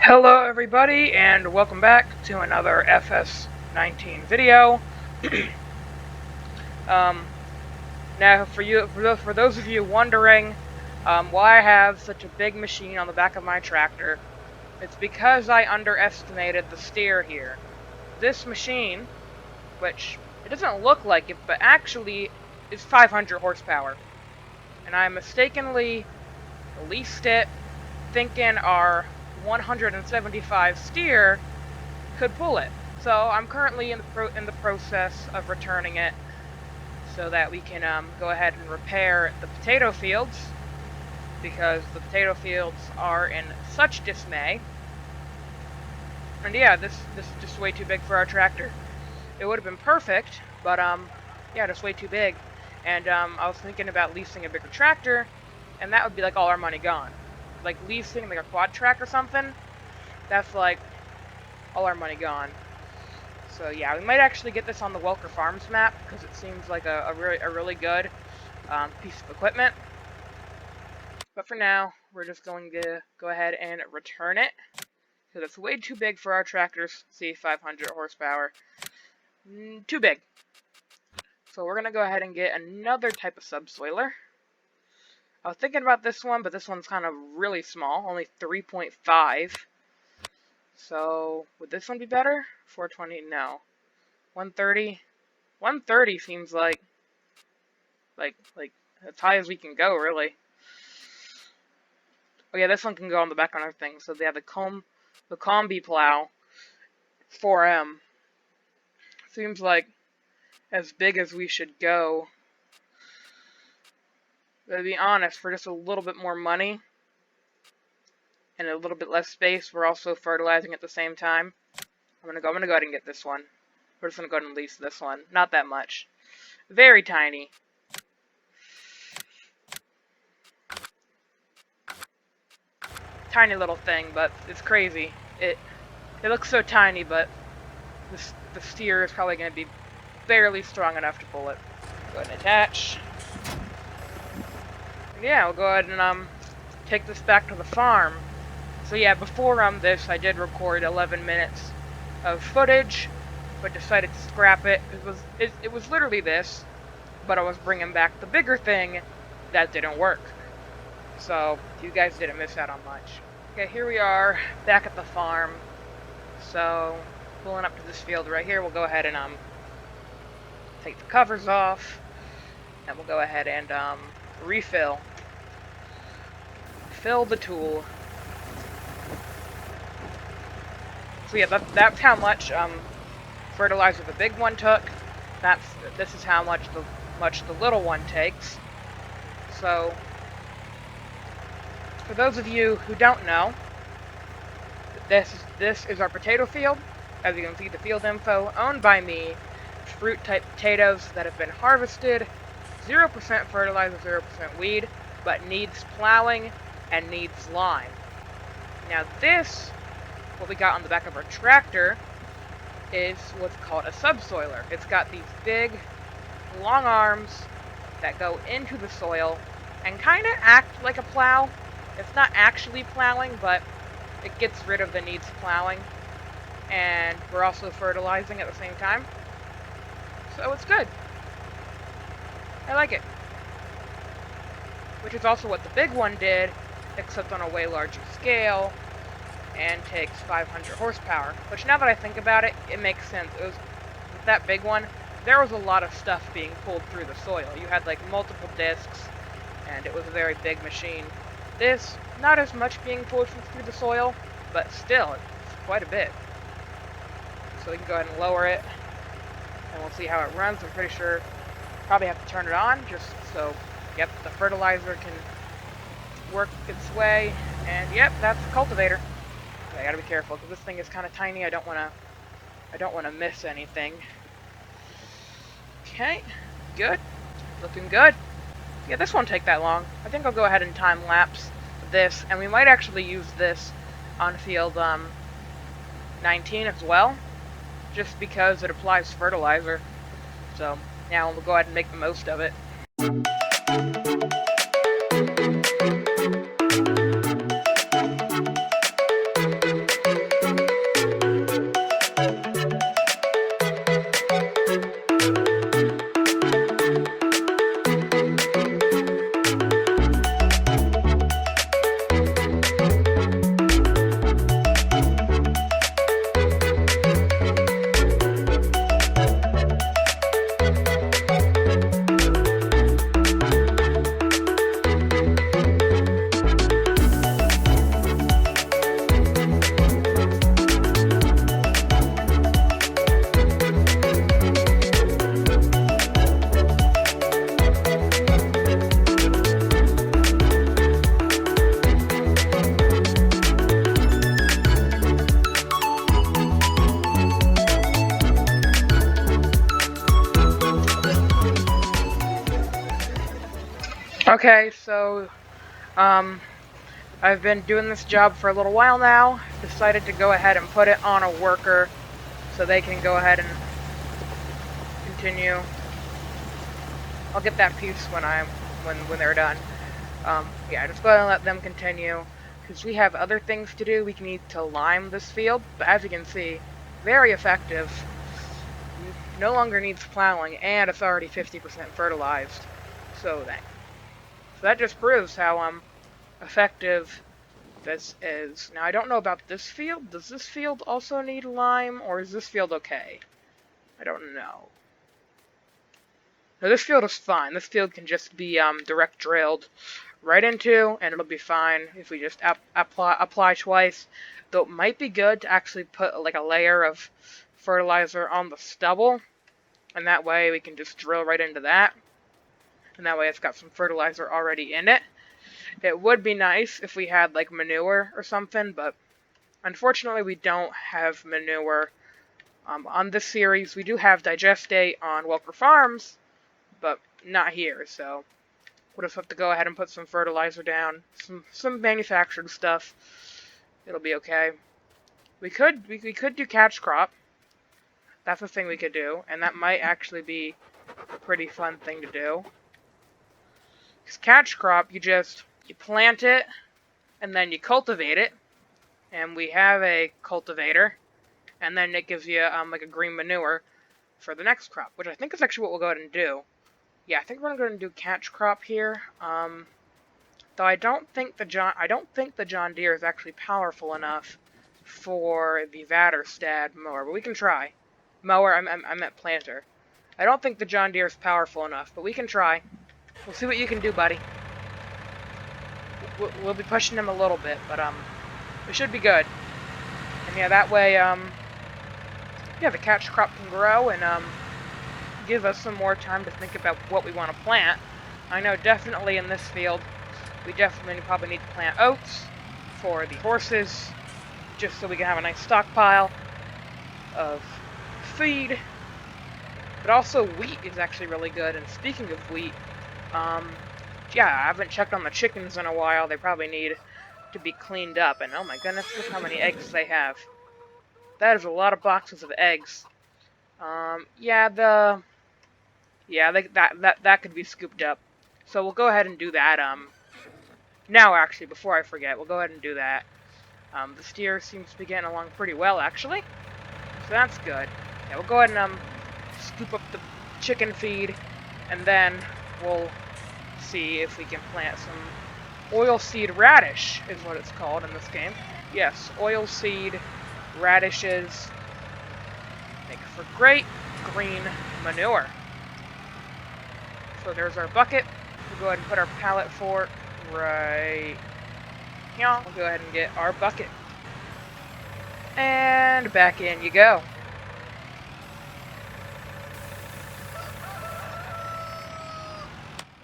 Hello everybody, and welcome back to another FS19 video. Now for those of you wondering why I have such a big machine on the back of my tractor, it's because I underestimated the steer here. This machine, which it doesn't look like it, but actually is 500 horsepower. And I mistakenly leased it thinking our 175 steer could pull it. So I'm currently in the process of returning it so that we can go ahead and repair the potato fields, because the potato fields are in such dismay. And yeah, this is just way too big for our tractor. It would have been perfect, but yeah, just way too big. And I was thinking about leasing a bigger tractor, and that would be like all our money gone. Like leasing like a quad track or something, that's like all our money gone. So yeah, we might actually get this on the Welker Farms map, because it seems like a really good piece of equipment. But for now, we're just going to go ahead and return it, because it's way too big for our tractor's C500 horsepower. Too big. So we're going to go ahead and get another type of subsoiler. I was thinking about this one, but this one's kind of really small, only 3.5. So, would this one be better? 420? No. 130? 130 seems like as high as we can go, really. Oh yeah, this one can go on the back on our thing. So they have the combi plow 4M. Seems like as big as we should go. But to be honest, for just a little bit more money and a little bit less space, we're also fertilizing at the same time. I'm gonna go ahead and get this one. We're just gonna go ahead and lease this one. Not that much. Very tiny. Tiny little thing, but it's crazy. It looks so tiny, but the steer is probably gonna be barely strong enough to pull it. Go ahead and attach. And yeah, we'll go ahead and take this back to the farm. So yeah, before this, I did record 11 minutes of footage, but decided to scrap it. It was literally this, but I was bringing back the bigger thing that didn't work. So you guys didn't miss out on much. Okay, here we are back at the farm. So pulling up to this field right here, we'll go ahead and take the covers off, and we'll go ahead and refill. Fill the tool. So yeah, that's how much fertilizer the big one took. This is how much the little one takes. So for those of you who don't know, this is our potato field. As you can see, the field info, owned by me. Fruit type potatoes that have been harvested. 0% fertilizer, 0% weed, but needs plowing and needs lime. Now this, what we got on the back of our tractor, is what's called a subsoiler. It's got these big, long arms that go into the soil and kind of act like a plow. It's not actually plowing, but it gets rid of the needs plowing. And we're also fertilizing at the same time. So it's good. I like it. Which is also what the big one did, except on a way larger scale, and takes 500 horsepower. Which, now that I think about it, it makes sense. With that big one, there was a lot of stuff being pulled through the soil. You had like multiple discs, and it was a very big machine. This, not as much being pulled through the soil, but still, it's quite a bit. So we can go ahead and lower it, and we'll see how it runs. I'm pretty sure probably have to turn it on, just so, yep, the fertilizer can work its way. And yep, that's the cultivator. I gotta be careful, because this thing is kind of tiny. I don't want to miss anything. Okay, good, looking good. Yeah, this won't take that long. I think I'll go ahead and time lapse this, and we might actually use this on field 19 as well, just because it applies fertilizer. So now we'll go ahead and make the most of it. Okay, so, I've been doing this job for a little while now. Decided to go ahead and put it on a worker so they can go ahead and continue. I'll get that piece when they're done. Yeah, just go ahead and let them continue. Because we have other things to do. We need to lime this field, but as you can see, very effective. No longer needs plowing, and it's already 50% fertilized. So that just proves how effective this is. Now I don't know about this field. Does this field also need lime, or is this field okay? I don't know. No, this field is fine. This field can just be direct drilled right into, and it'll be fine if we just apply twice. Though it might be good to actually put like a layer of fertilizer on the stubble, and that way we can just drill right into that. And that way it's got some fertilizer already in it. It would be nice if we had like manure or something, but unfortunately we don't have manure. On this series, we do have digestate on Welker Farms, but not here, so we'll just have to go ahead and put some fertilizer down, some manufactured stuff. It'll be okay. We could do catch crop. That's a thing we could do, and that might actually be a pretty fun thing to do. Because catch crop, you plant it, and then you cultivate it, and we have a cultivator, and then it gives you like a green manure for the next crop, which I think is actually what we'll go ahead and do. Yeah, I think we're gonna do catch crop here. Though I don't think the John Deere is actually powerful enough for the FS19 mower, but we can try. Mower, I meant planter. I don't think the John Deere is powerful enough, but we can try. We'll see what you can do, buddy. We'll be pushing him a little bit, but it should be good. And yeah, that way yeah, the catch crop can grow and give us some more time to think about what we want to plant. I know definitely in this field, we definitely probably need to plant oats for the horses, just so we can have a nice stockpile of feed. But also wheat is actually really good, and speaking of wheat, yeah, I haven't checked on the chickens in a while. They probably need to be cleaned up, and oh my goodness, look how many eggs they have. That is a lot of boxes of eggs. Yeah, that could be scooped up. So we'll go ahead and do that, now actually, before I forget, we'll go ahead and do that. The steer seems to be getting along pretty well, actually. So that's good. Yeah, we'll go ahead and, scoop up the chicken feed, and then we'll see if we can plant some oilseed radish, is what it's called in this game. Yes, oilseed radishes make for great green manure. So there's our bucket. We'll go ahead and put our pallet fork right here. We'll go ahead and get our bucket. And back in you go.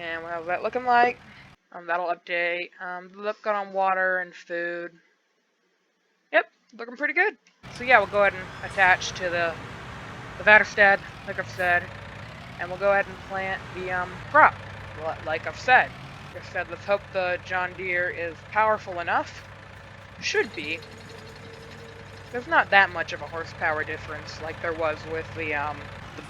And how's that looking like? That'll update. Look good on water and food. Yep, looking pretty good. So yeah, we'll go ahead and attach to the FS19, like I've said, and we'll go ahead and plant the crop, like I've said. Like I said, let's hope the John Deere is powerful enough. Should be. There's not that much of a horsepower difference like there was with the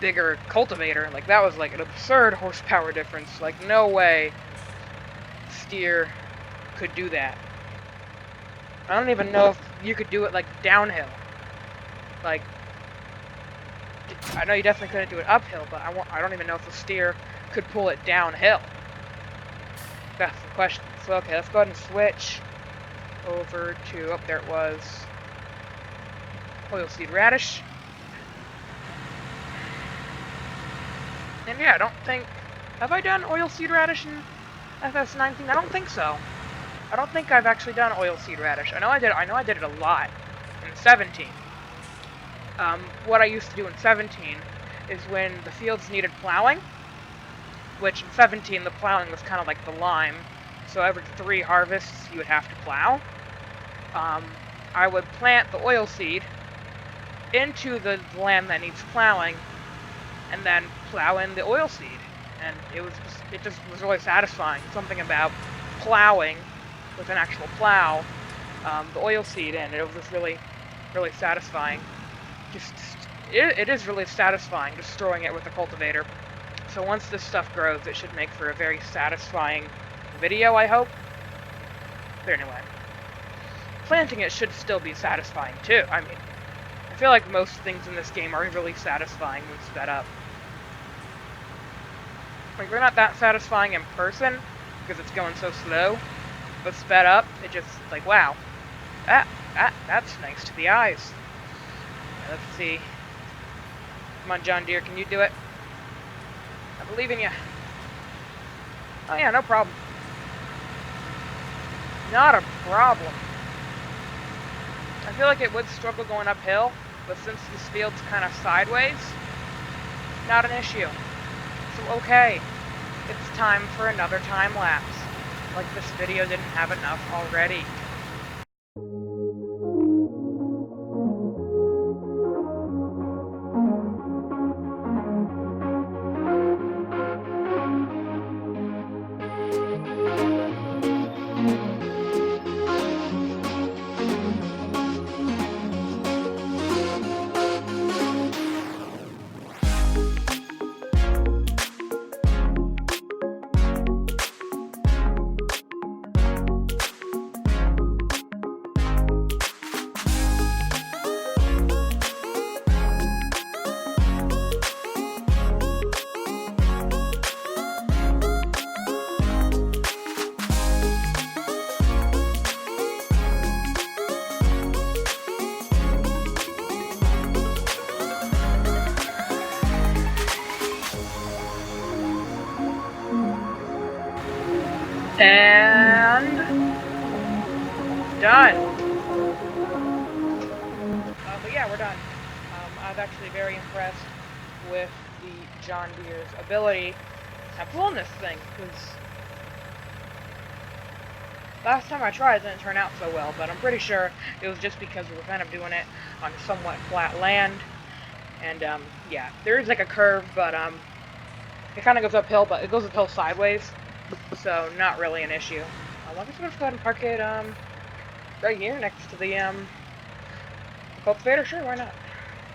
bigger cultivator. Like, that was like an absurd horsepower difference. Like, no way steer could do that. I don't even know if you could do it like downhill. Like, I know you definitely couldn't do it uphill, but I don't even know if the steer could pull it downhill. That's the question. So okay, let's go ahead and switch over to, oh, there it was, oilseed radish. And yeah, I don't think, have I done oilseed radish in FS19? I don't think so. I don't think I've actually done oilseed radish. I know I did it a lot in 17. What I used to do in 17 is when the fields needed plowing, which in 17 the plowing was kind of like the lime, so every 3 harvests you would have to plow. I would plant the oilseed into the land that needs plowing, and then plow in the oilseed. and it just was really satisfying. Something about plowing with an actual plow, the oil seed in. It was just really, really satisfying. It is really satisfying destroying it with a cultivator. So once this stuff grows, it should make for a very satisfying video, I hope. But anyway, planting it should still be satisfying too. I mean, I feel like most things in this game are really satisfying when sped up. Like, they're not that satisfying in person, because it's going so slow, but sped up, it just, like, wow. That's nice to the eyes. Let's see. Come on, John Deere, can you do it? I believe in you. Oh yeah, no problem. Not a problem. I feel like it would struggle going uphill, but since this field's kind of sideways, not an issue. So okay, it's time for another time lapse. Like this video didn't have enough already. And done. But yeah, we're done. I was actually very impressed with the John Deere's ability at pulling this thing, because last time I tried it didn't turn out so well, but I'm pretty sure it was just because we were kind of doing it on somewhat flat land. And yeah, there is like a curve, but it kind of goes uphill, but it goes uphill sideways. So, not really an issue. I guess we'll just go ahead and park it, right here, next to the, cultivator. Sure, why not?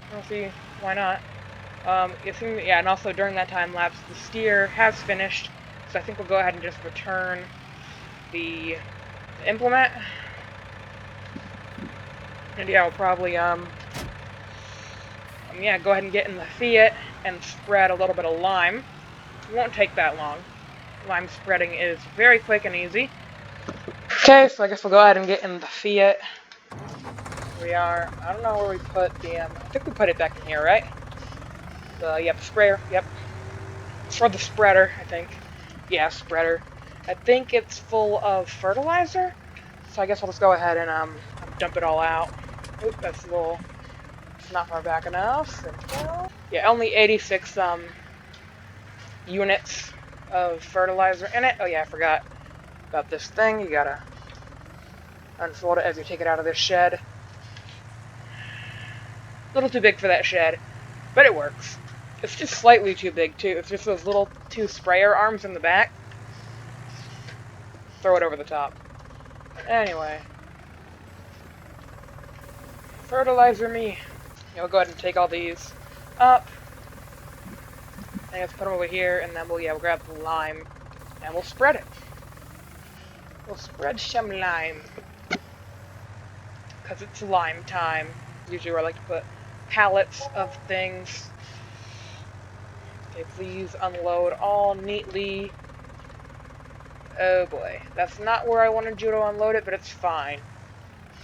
I don't see why not. Yeah, and also during that time lapse, the steer has finished, so I think we'll go ahead and just return the implement. And yeah, we'll probably, yeah, go ahead and get in the Fiat and spread a little bit of lime. It won't take that long. Lime spreading is very quick and easy. Okay, so I guess we'll go ahead and get in the Fiat. We are, I don't know where we put the, I think we put it back in here, right? Yep, sprayer, yep. For the spreader, I think. Yeah, spreader. I think it's full of fertilizer, so I guess I'll just go ahead and, dump it all out. Oop, that's a little, it's not far back enough. Yeah, only 86, units of fertilizer in it. Oh yeah, I forgot about this thing. You gotta unfold it as you take it out of this shed. A little too big for that shed, but it works. It's just slightly too big too. It's just those little two sprayer arms in the back. Throw it over the top. Anyway. Fertilizer me. Yeah, we'll go ahead and take all these up. I guess put them over here, and then we'll grab the lime, and we'll spread it. We'll spread some lime. Because it's lime time. Usually where I like to put pallets of things. Okay, please unload all neatly. Oh boy. That's not where I wanted you to unload it, but it's fine.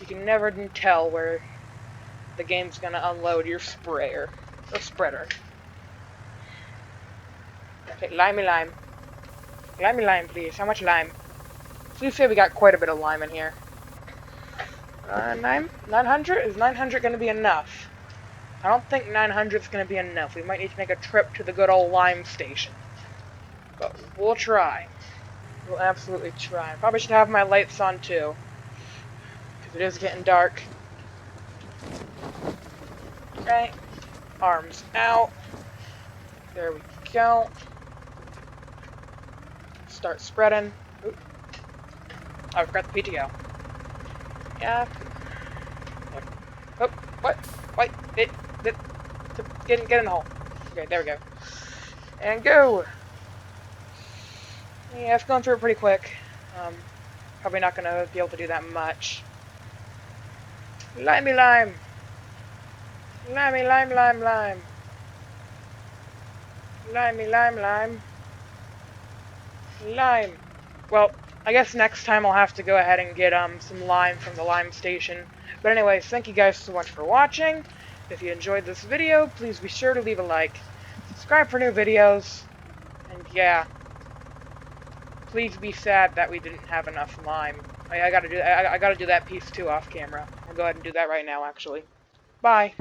You can never tell where the game's gonna unload your sprayer. Or spreader. Okay, limey lime. Limey lime, please. How much lime? Please say we got quite a bit of lime in here. 900? Is 900 going to be enough? I don't think 900 is going to be enough. We might need to make a trip to the good old lime station. But we'll try. We'll absolutely try. Probably should have my lights on too. Because it is getting dark. Okay. Arms out. There we go. start spreading. Ooh. Oh, I forgot the PTO. Yeah. Oh, what? Wait, get in the hole. Okay, there we go. And go! Yeah, it's going through it pretty quick. Probably not gonna be able to do that much. Limey lime! Limey lime lime lime! Limey lime lime! Lime! Well, I guess next time I'll have to go ahead and get some lime from the lime station. But anyways, thank you guys so much for watching. If you enjoyed this video, please be sure to leave a like. Subscribe for new videos. And yeah, please be sad that we didn't have enough lime. I gotta do that piece too off camera. I'll go ahead and do that right now, actually. Bye.